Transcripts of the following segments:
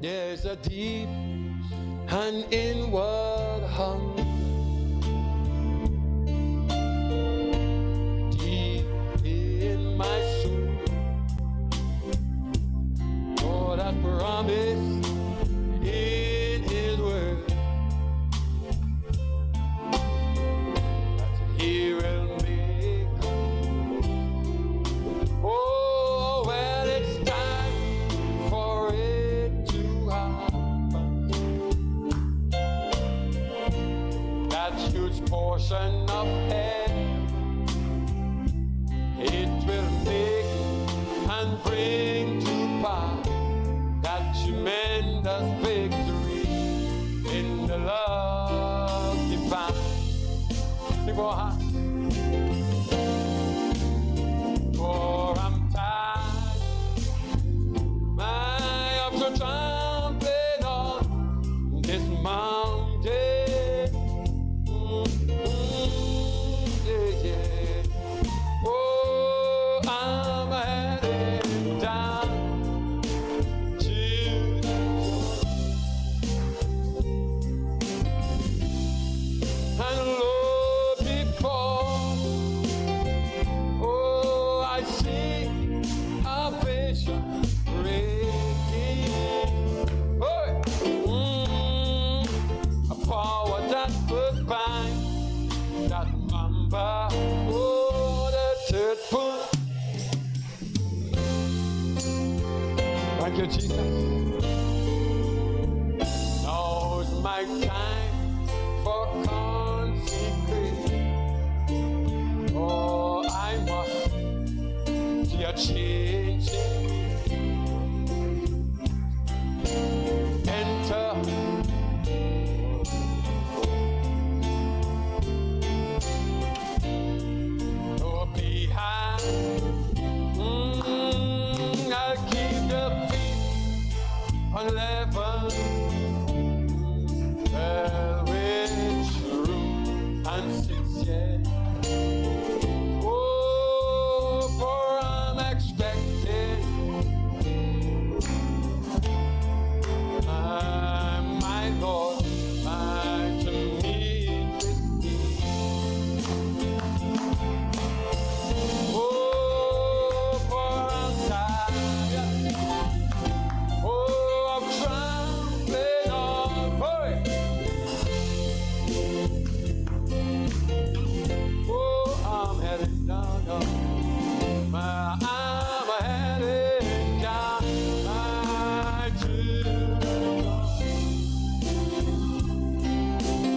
There's a deep and inward hunger, deep in my soul. God has promised in His word that He will make. Oh, when it's time for it to happen, that huge portion of heaven, it will make and bring to pass that tremendous victory in the love divine. People, for I'm tired, of the tramping on this mountain. Yeah, yeah. Oh, I'm heading down to and Lord before. Oh, I see a vision breaking. Oh, a power that would bind that member. Oh, the third foot. Thank you, Jesus. Now's my time for consecration. Oh, I must see a change in me. Enter. No behind. I'll keep the feet unleavened, with truth and sincere. Oh, for I'm expecting my Lord to meet with me. Oh, for I'm tired. Oh, I'm trampling on. Oh, I'm heading down. I'm heading down to.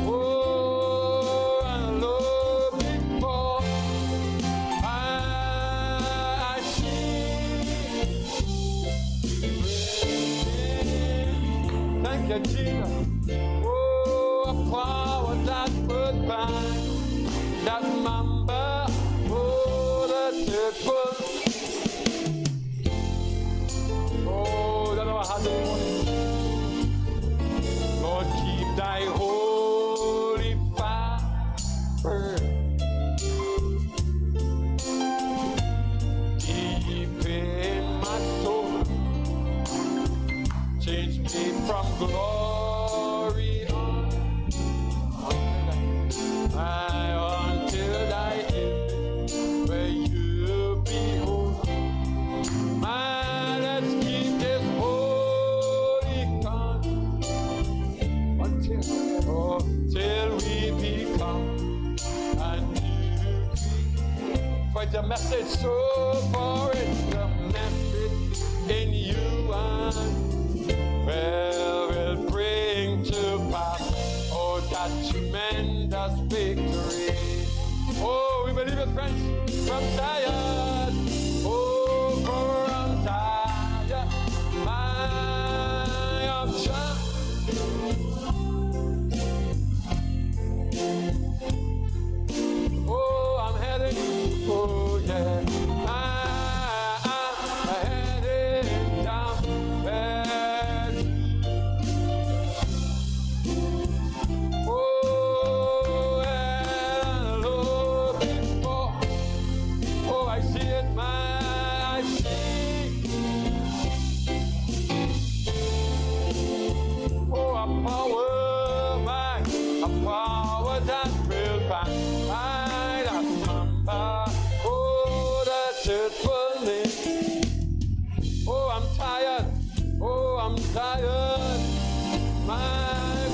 Oh, and Lord before I see. Thank you, Jesus. Oh, a power that would bind that member. Oh, the third foot. Oh, that's what I had to do. Lord, keep thy holy fire deep in my soul. Change me from glory until thy image where you behold. Man, let's keep this holy until we become a new creature. For the message so far is the message in you and will bring to pass, oh, that tremendous victory. Oh, we believe it, friends, from tired. Oh, for I'm tired. I am trapped. Oh, I'm heading. Oh, yeah. I'm heading down there. Oh, and Lord before. Oh, I'm tired.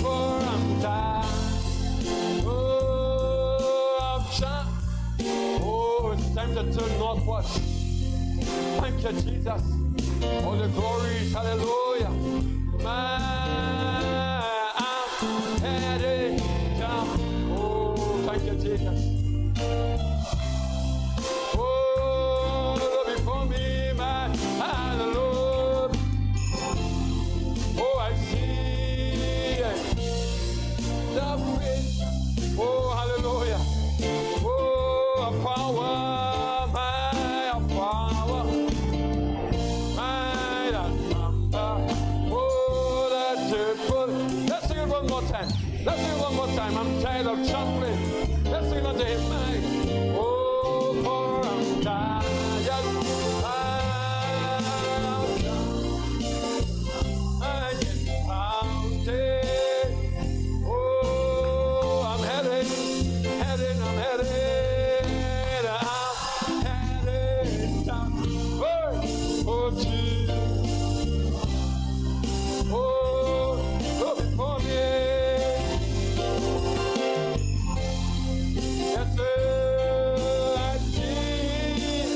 For I'm tired. Oh, I'm tired. Oh, it's time to turn northward. Thank you, Jesus. All the glories, hallelujah. I'm headed down. Oh, thank you, Jesus. Oh, Lord, before me, my hallelujah. Oh, I see the wind. Oh, hallelujah. Oh, a power, my power. Let's sing it one more time. Let's sing it one more time. I'm tired of trampling. Let's sing it unto him. Oh, for I'm tired. I get pounded. Oh, I'm headed. I'm headed down. Oh, Jesus. Oh, go before me. Yes, sir, I see.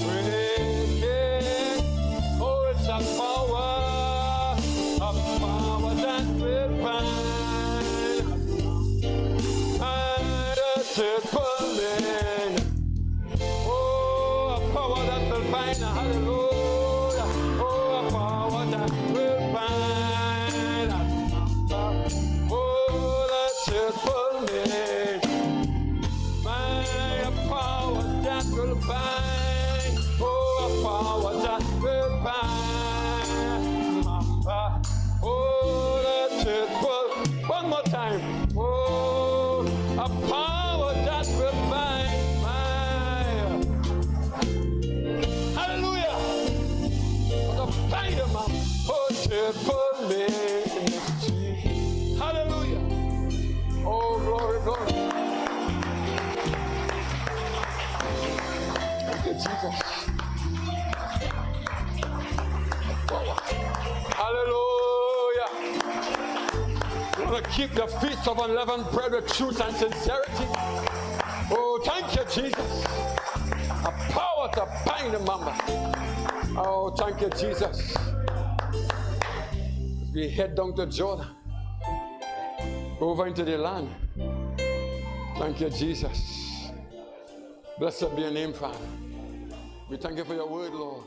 Breaking. Oh, it's a power that will bind. Oh, a power that will bind. Hallelujah. Oh, a power that will bind. Oh, that's it for me. A power that will bind. Oh, a power that will bind. Oh, that's it for. One more time. Oh, a power that will bind. Hallelujah. The bind of my for me. Hallelujah. Oh, glory, glory. Thank you, Jesus. Hallelujah. We want to keep the feast of unleavened bread with truth and sincerity. Oh, thank you, Jesus. A power to bind the mama. Oh, thank you, Jesus. As we head down to Jordan, over into the land. Thank you, Jesus. Blessed be your name, Father. We thank you for your word, Lord.